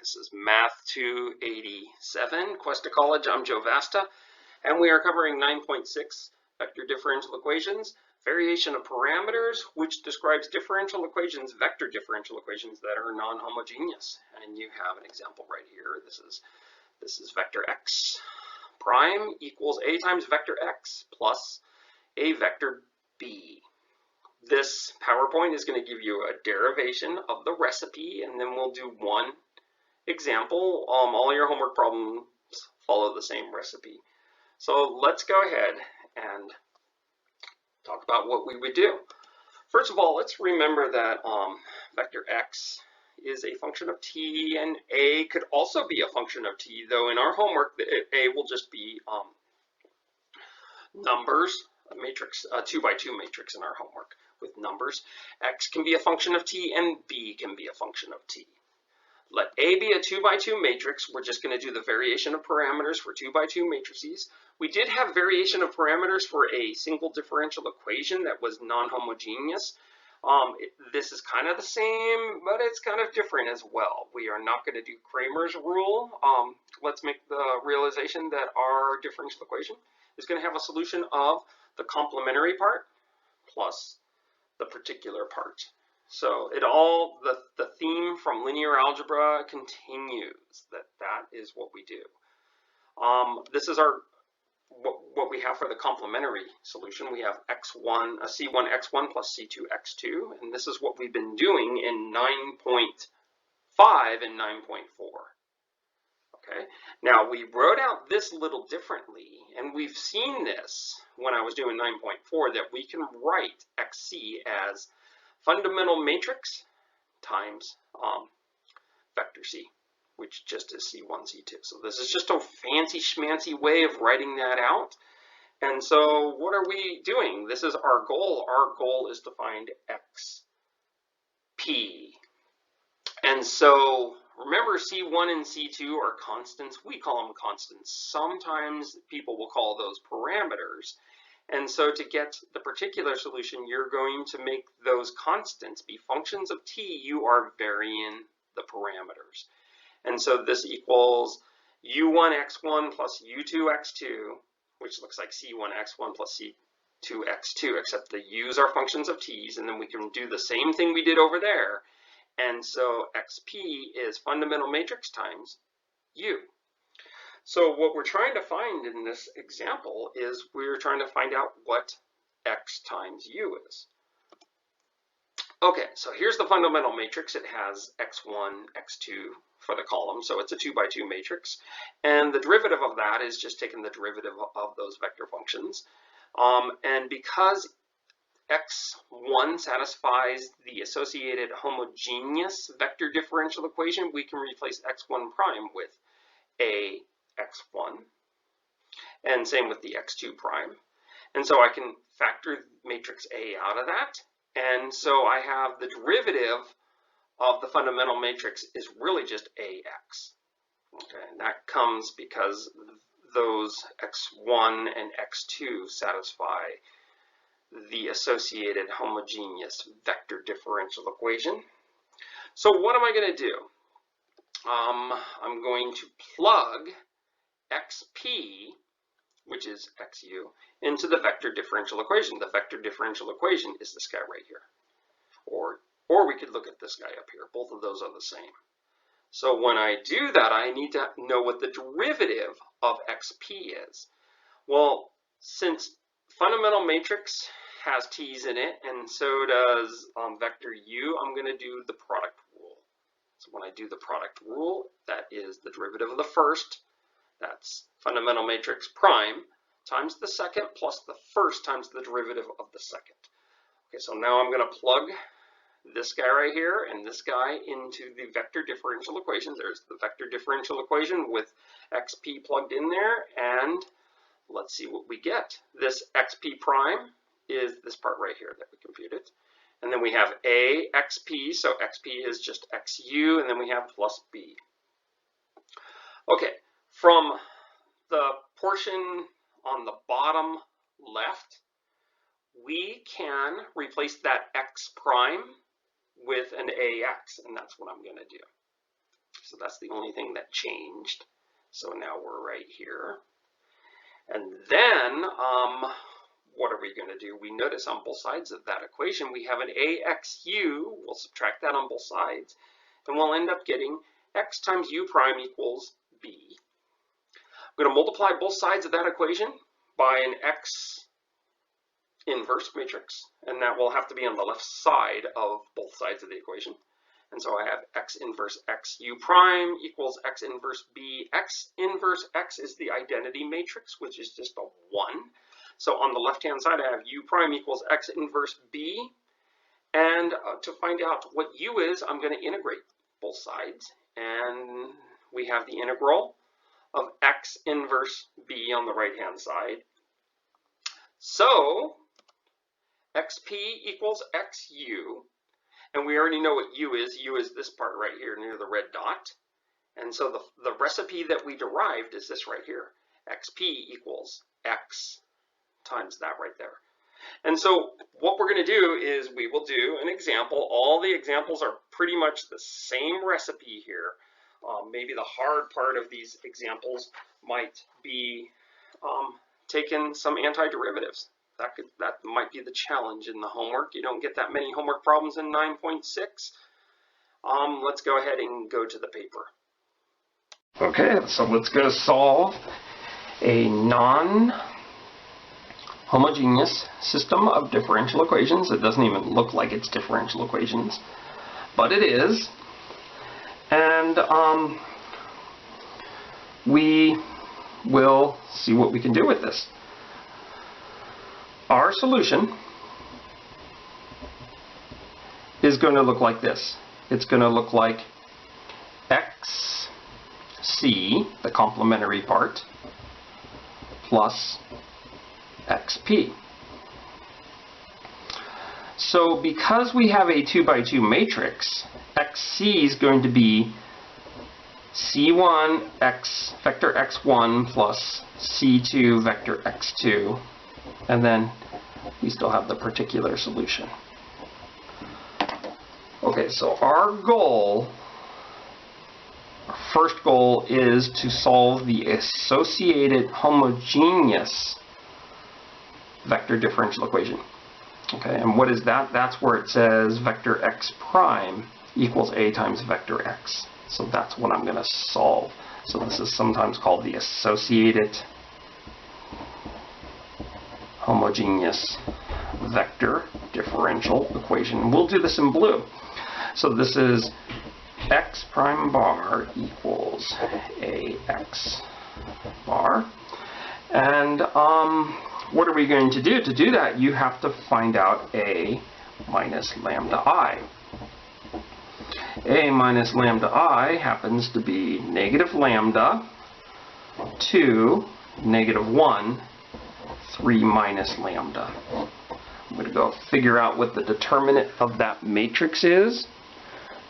This is Math 287, Cuesta College. I'm Joe Vasta, and we are covering 9.6 vector differential equations, variation of parameters, which describes differential equations, vector differential equations that are non-homogeneous. And you have an example right here. This is vector x prime equals a times vector x plus a vector b. This PowerPoint is going to give you a derivation of the recipe, and then we'll do one example. All your homework problems follow the same recipe. So let's go ahead and talk about what we would do. First of all, let's remember that vector x is a function of t, and a could also be a function of t, though in our homework a will just be numbers, a matrix, a 2x2 matrix in our homework with numbers. X can be a function of t and b can be a function of t. Let A be a 2x2 matrix. We're just going to do the variation of parameters for 2x2 matrices. We did have variation of parameters for a single differential equation that was non-homogeneous. This is kind of the same, but it's kind of different as well. We are not going to do Cramer's rule. Let's make the realization that our differential equation is going to have a solution of the complementary part plus the particular part. So the theme from linear algebra continues. That is what we do. This is what we have for the complementary solution. We have c1 x1 plus c2 x2, and this is what we've been doing in 9.5 and 9.4. Okay. Now we wrote out this a little differently, and we've seen this when I was doing 9.4 that we can write xc as fundamental matrix times vector c, which just is c1, c2. So this is just a fancy schmancy way of writing that out. And so what are we doing? This is our goal. Our goal is to find xp. And so remember, c1 and c2 are constants. We call them constants. Sometimes people will call those parameters. And so to get the particular solution, you're going to make those constants be functions of t. You are varying the parameters. And so this equals u1 x1 plus u2 x2, which looks like c1 x1 plus c2 x2, except the u's are functions of t's, and then we can do the same thing we did over there. And so xp is fundamental matrix times u. So what we're trying to find in this example is we're trying to find out what x times u is. Okay, so here's the fundamental matrix. It has x1, x2 for the column, so it's a 2x2 matrix. And the derivative of that is just taking the derivative of those vector functions. And because x1 satisfies the associated homogeneous vector differential equation, we can replace x1 prime with a x1, and same with the x2 prime. And so I can factor matrix A out of that, and so I have the derivative of the fundamental matrix is really just ax. Okay, and that comes because those x1 and x2 satisfy the associated homogeneous vector differential equation. So what am I going to do? I'm going to plug xp, which is xu, into the vector differential equation. The vector differential equation is this guy right here. Or we could look at this guy up here. Both of those are the same. So when I do that, I need to know what the derivative of xp is. Well, since fundamental matrix has t's in it, and so does vector u, I'm going to do the product rule. So when I do the product rule, that is the derivative of the first. That's fundamental matrix prime times the second plus the first times the derivative of the second. Okay, so now I'm going to plug this guy right here and this guy into the vector differential equation. There's the vector differential equation with xp plugged in there, and let's see what we get. This xp prime is this part right here that we computed. And then we have a xp, so xp is just xu, and then we have plus b. Okay. From the portion on the bottom left, we can replace that x prime with an ax, and that's what I'm going to do. So that's the only thing that changed. So now we're right here. And then, what are we going to do? We notice on both sides of that equation, we have an AXU. We'll subtract that on both sides. And we'll end up getting x times u prime equals b. I'm going to multiply both sides of that equation by an x inverse matrix, and that will have to be on the left side of both sides of the equation. And so I have x inverse x u prime equals x inverse b. X inverse x is the identity matrix, which is just a 1. So on the left-hand side, I have u prime equals x inverse b. And to find out what u is, I'm going to integrate both sides. And we have the integral of x inverse b on the right-hand side. So xp equals xu. And we already know what u is. U is this part right here near the red dot. And so the recipe that we derived is this right here. Xp equals x times that right there. And so what we're going to do is we will do an example. All the examples are pretty much the same recipe here. Maybe the hard part of these examples might be taking some antiderivatives. That might be the challenge in the homework. You don't get that many homework problems in 9.6. Let's go ahead and go to the paper. Okay, so let's go solve a non-homogeneous system of differential equations. It doesn't even look like it's differential equations, but it is. And we will see what we can do with this. Our solution is going to look like this. It's going to look like xc, the complementary part, plus xp. So because we have a 2 by 2 matrix, xc is going to be c1 x vector x1 plus c2 vector x2, and then we still have the particular solution. Okay, so our first goal is to solve the associated homogeneous vector differential equation. Okay, and what is that? That's where it says vector x prime equals a times vector x. So that's what I'm going to solve. So this is sometimes called the associated homogeneous vector differential equation. We'll do this in blue. So this is x prime bar equals ax bar. And what are we going to do? To do that, you have to find out a minus lambda I. A minus lambda I happens to be negative lambda 2, negative 1, 3 minus lambda. I'm going to go figure out what the determinant of that matrix is.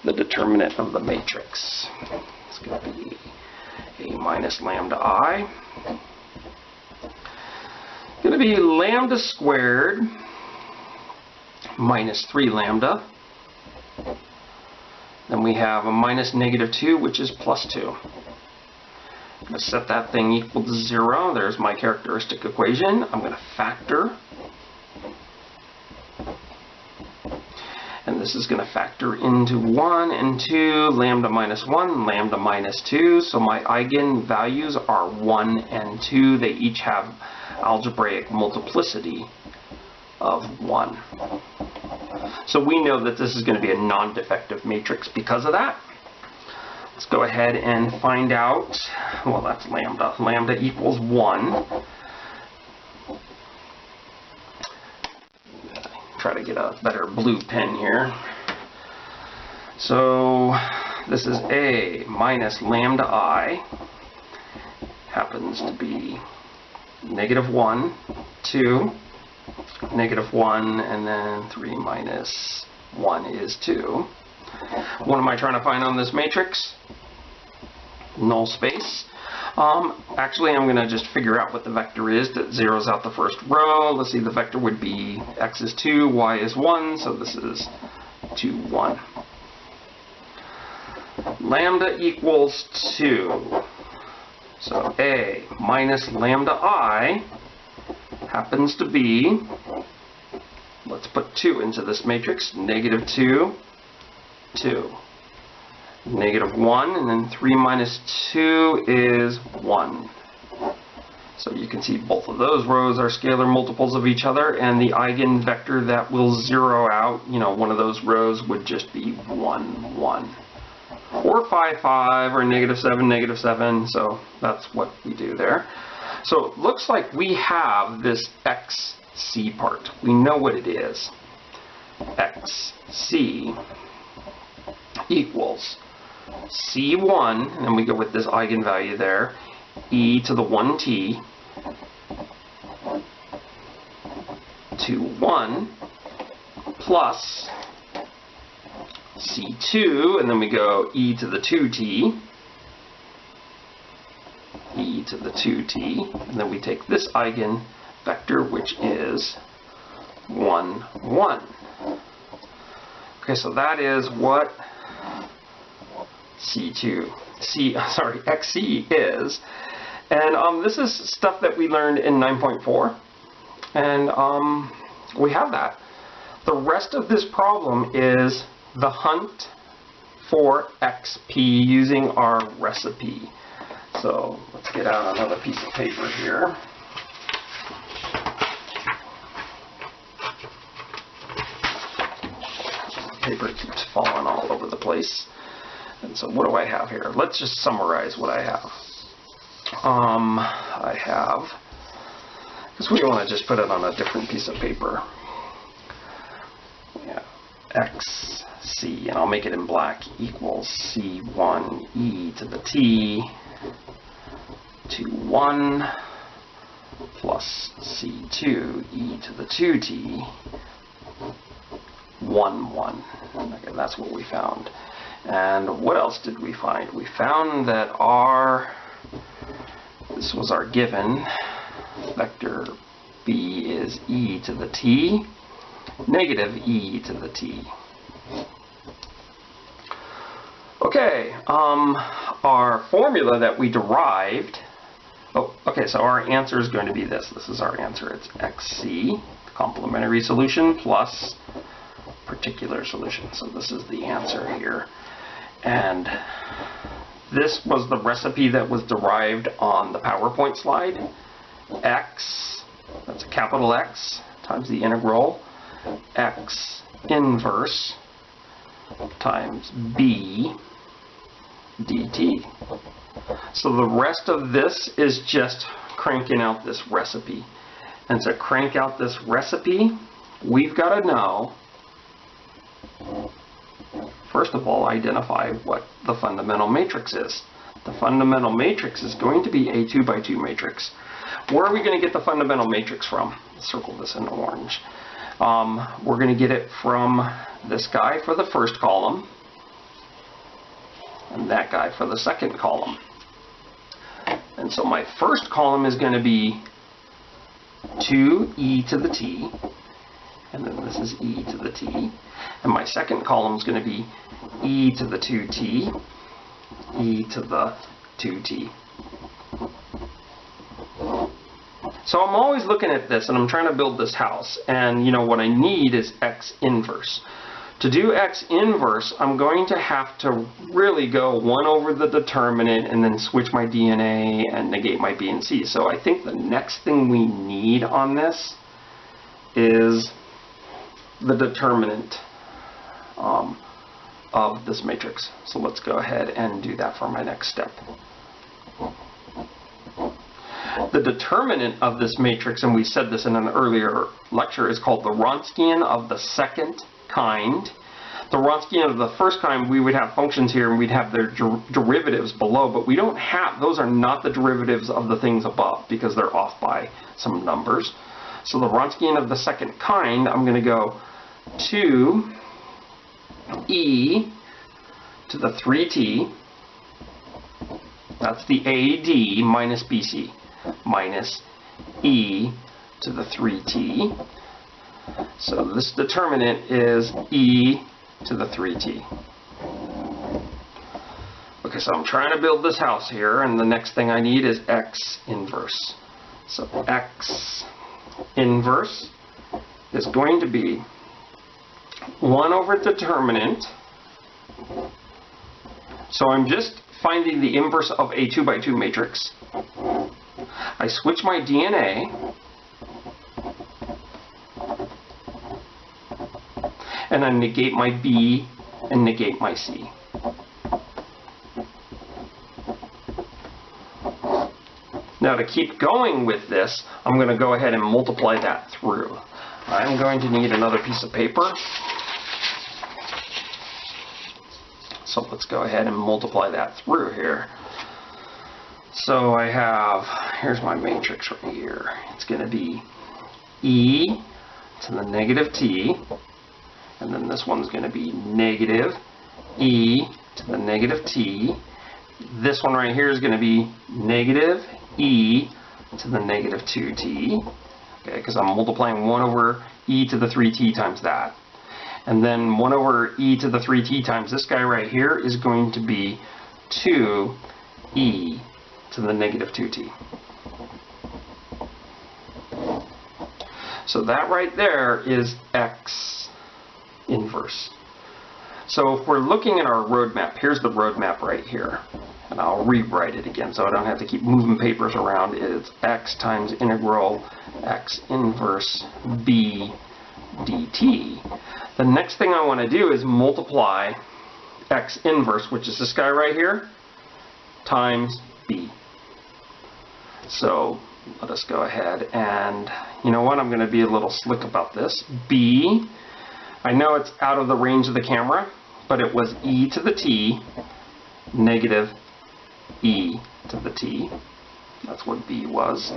The determinant of the matrix is going to be a minus lambda I. Going to be lambda squared minus 3 lambda. Then we have a minus negative 2, which is plus 2. I'm going to set that thing equal to 0. There's my characteristic equation. I'm going to factor. And this is going to factor into 1 and 2, lambda minus 1, lambda minus 2. So my eigenvalues are 1 and 2. They each have algebraic multiplicity of 1. So we know that this is going to be a non-defective matrix because of that. Let's go ahead and find out, well, that's lambda. Lambda equals 1. Try to get a better blue pen here. So this is a minus lambda I, happens to be negative 1, 2, negative 1, and then 3 minus 1 is 2. What am I trying to find on this matrix? Null space. Actually, I'm going to just figure out what the vector is that zeroes out the first row. Let's see, the vector would be x is 2, y is 1, so this is 2, 1. lambda equals 2. So A minus lambda I happens to be, let's put 2 into this matrix, negative 2, 2. Negative 1, and then 3 minus 2 is 1. So you can see both of those rows are scalar multiples of each other, and the eigenvector that will zero out, one of those rows would just be 1, 1. Or 5, 5, or negative 7, negative 7, so that's what we do there. So it looks like we have this xc part. We know what it is. xc equals c1, and then we go with this eigenvalue there, e to the 1t to 1 plus c2, and then we go e to the 2t, e to the 2t, and then we take this eigenvector, which is 1, 1. Okay, so that is what xc is. And this is stuff that we learned in 9.4. And we have that. The rest of this problem is the hunt for xp using our recipe. So let's get out another piece of paper here. Paper keeps falling all over the place. And so what do I have here? Let's just summarize what I have. I have, because we want to just put it on a different piece of paper. Yeah, xc, and I'll make it in black, equals c1 e to the t to 1 plus c2 e to the 2t 1, 1. Okay, that's what we found. And what else did we find? We found that this was our given, vector b is e to the t, negative e to the t. Okay, our formula that we derived, so our answer is going to be this. This is our answer. It's xc, complementary solution, plus particular solution. So this is the answer here. And this was the recipe that was derived on the PowerPoint slide. X, that's a capital X, times the integral, x inverse times b dt. So the rest of this is just cranking out this recipe. And to crank out this recipe, we've got to know, first of all, identify what the fundamental matrix is. The fundamental matrix is going to be a 2 by 2 matrix. Where are we going to get the fundamental matrix from? Circle this in orange. We're going to get it from this guy for the first column, and that guy for the second column. And so my first column is going to be 2e to the t, and then this is e to the t. And my second column is going to be e to the 2t, e to the 2t. So I'm always looking at this, and I'm trying to build this house, and what I need is x inverse. To do x inverse, I'm going to have to really go 1 over the determinant and then switch my DNA and negate my b and c. So I think the next thing we need on this is the determinant of this matrix. So let's go ahead and do that for my next step. The determinant of this matrix, and we said this in an earlier lecture, is called the Wronskian of the second kind. The Wronskian of the first kind, we would have functions here and we'd have their derivatives below, but we don't have, those are not the derivatives of the things above because they're off by some numbers. So the Wronskian of the second kind, I'm going to go 2e to the 3t, that's the AD minus BC, minus e to the 3t. So this determinant is e to the 3t. Okay, so I'm trying to build this house here, and the next thing I need is x inverse. So x inverse is going to be 1 over determinant. So I'm just finding the inverse of a 2 by 2 matrix. I switch my DNA, and I negate my B and negate my C. Now to keep going with this, I'm going to go ahead and multiply that through. I'm going to need another piece of paper. So let's go ahead and multiply that through here. So I have, here's my matrix right here. It's going to be e to the negative t, and then this one's going to be negative e to the negative t. This one right here is going to be negative e to the negative 2t, okay, because I'm multiplying 1 over e to the 3t times that. And then 1 over e to the 3t times this guy right here is going to be 2e to the negative 2t. So that right there is x inverse. So if we're looking at our roadmap, here's the roadmap right here. And I'll rewrite it again so I don't have to keep moving papers around. It's x times integral x inverse b dt. The next thing I want to do is multiply x inverse, which is this guy right here, times b. So let us go ahead and, you know what, I'm going to be a little slick about this. B, I know it's out of the range of the camera, but it was e to the t negative e to the t. That's what b was.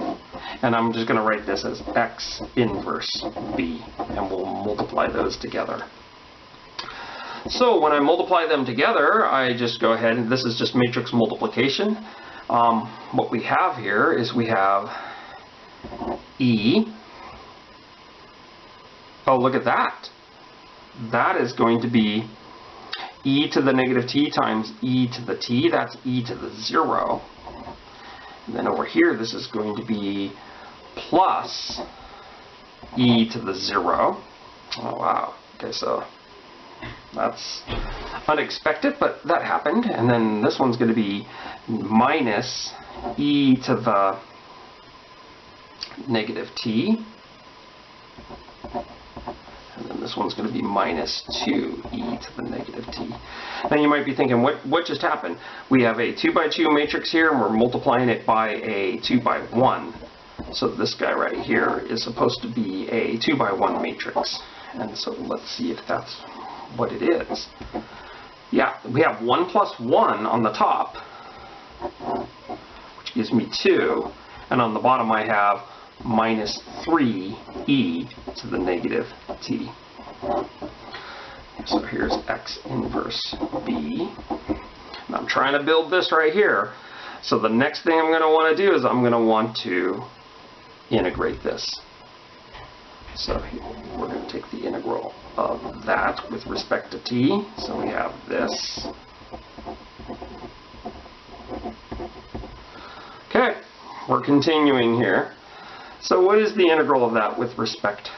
And I'm just going to write this as x inverse b, and we'll multiply those together. So when I multiply them together, I just go ahead, and this is just matrix multiplication. What we have here is we have e. Oh, look at that. That is going to be e to the negative t times e to the t. That's e to the 0. And then over here, this is going to be plus e to the 0. Oh, wow. Okay, so that's unexpected, but that happened. And then this one's going to be minus e to the negative t. And then this one's going to be minus 2e to the negative t. Now you might be thinking, what just happened? We have a 2 by 2 matrix here, and we're multiplying it by a 2 by 1. So this guy right here is supposed to be a 2 by 1 matrix. And so let's see if that's what it is. Yeah, we have 1 plus 1 on the top, which gives me 2. And on the bottom I have minus 3e to the negative t. So here's x inverse b. And I'm trying to build this right here. So the next thing I'm going to want to do is I'm going to want to integrate this. So we're going to take the integral of that with respect to t. So we have this. Okay, we're continuing here. So what is the integral of that with respect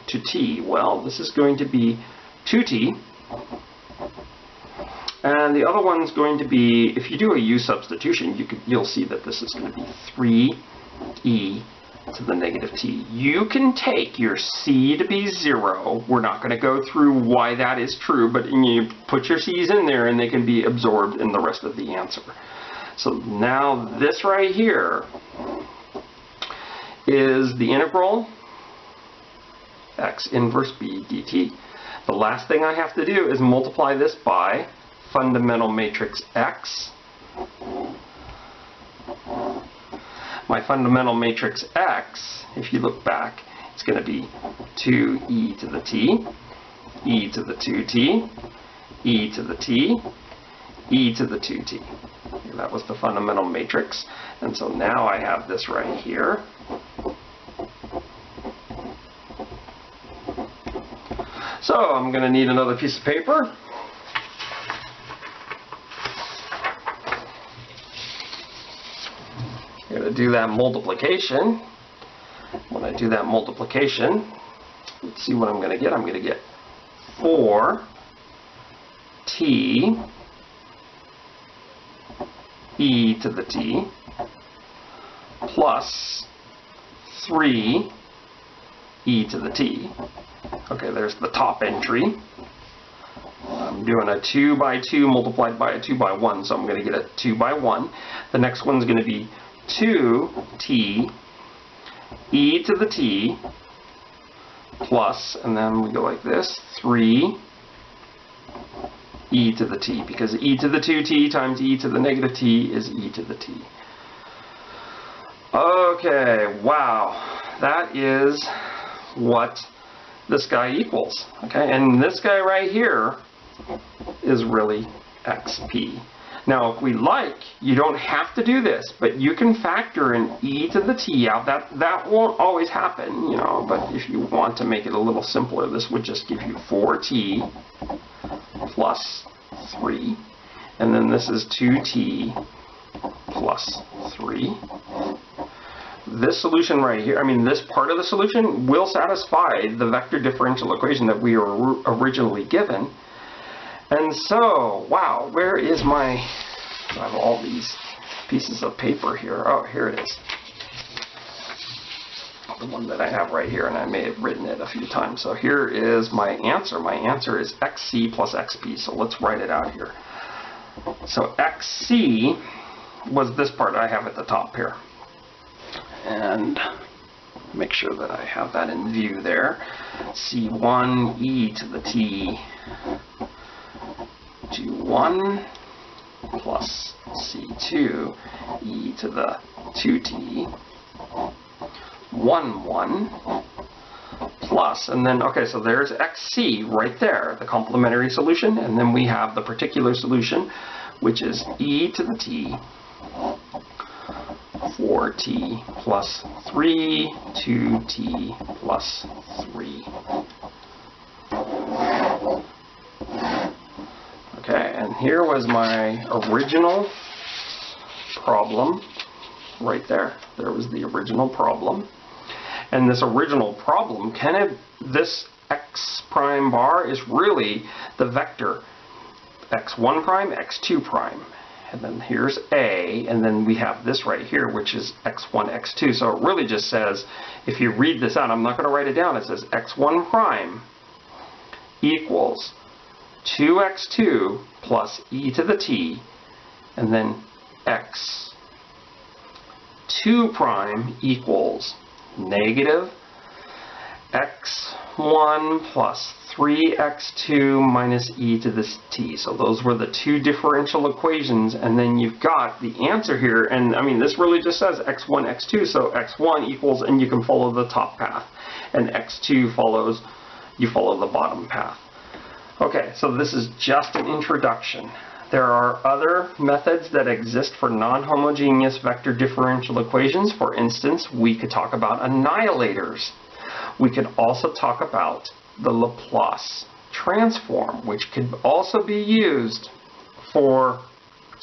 to t? Well, this is going to be 2t. And the other one's going to be, if you do a u substitution, you'll see that this is going to be 3e to the negative t. You can take your c to be 0. We're not going to go through why that is true, but you put your c's in there and they can be absorbed in the rest of the answer. So now this right here is the integral x inverse b dt. The last thing I have to do is multiply this by fundamental matrix x. My fundamental matrix x, if you look back, it's going to be 2e to the t, e to the 2t, e to the t, e to the 2t. And that was the fundamental matrix. And so now I have this right here. So I'm going to need another piece of paper. going to do that multiplication. When I do that multiplication, let's see what I'm going to get. I'm going to get 4t e to the t plus 3 e to the t. Okay, there's the top entry. I'm doing a 2 by 2 multiplied by a 2 by 1, so I'm going to get a 2 by 1. The next one's going to be 2t e to the t plus, and then we go like this, 3 e to the t, because e to the 2t times e to the negative t is e to the t. Okay, wow, that is what this guy equals. Okay, and this guy right here is really xp. Now, if we like, you don't have to do this, but you can factor in e to the t out. That won't always happen, you know, but if you want to make it a little simpler, this would just give you 4t plus 3, and then this is 2t plus 3. This solution right here, I mean this part of the solution will satisfy the vector differential equation that we were originally given. And so, wow, where is my, I have all these pieces of paper here. Oh, here it is. The one that I have right here, and I may have written it a few times. So here is my answer. My answer is xc plus xp, so let's write it out here. So xc was this part I have at the top here. And make sure that I have that in view there. C1 e to the t to 1 plus C2 e to the 2t 1 plus, and then, okay, so there's xc right there, the complementary solution, and then we have the particular solution, which is e to the t 4t plus 3, 2t plus 3. Okay, and here was my original problem right there. There was the original problem. And this original problem, this x prime bar is really the vector x1 prime, x2 prime. And then here's A, and then we have this right here, which is x1, x2. So it really just says, if you read this out, I'm not going to write it down, it says x1 prime equals 2x2 plus e to the t, and then x2 prime equals negative x1 plus 3x2 minus e to the t. So those were the two differential equations, and then you've got the answer here, and I mean this really just says x1, x2, so x1 equals, and you can follow the top path, and x2 follows, you follow the bottom path. Okay, so this is just an introduction. There are other methods that exist for non-homogeneous vector differential equations. For instance, we could talk about annihilators. We could also talk about the Laplace transform, which could also be used for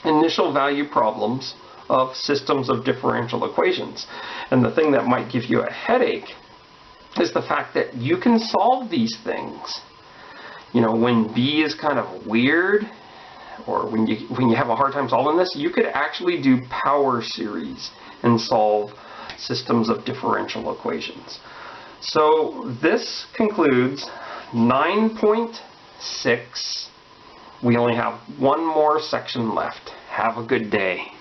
initial value problems of systems of differential equations. And the thing that might give you a headache is the fact that you can solve these things. You know, when B is kind of weird, or when you have a hard time solving this, you could actually do power series and solve systems of differential equations. So this concludes 9.6. We only have one more section left. Have a good day.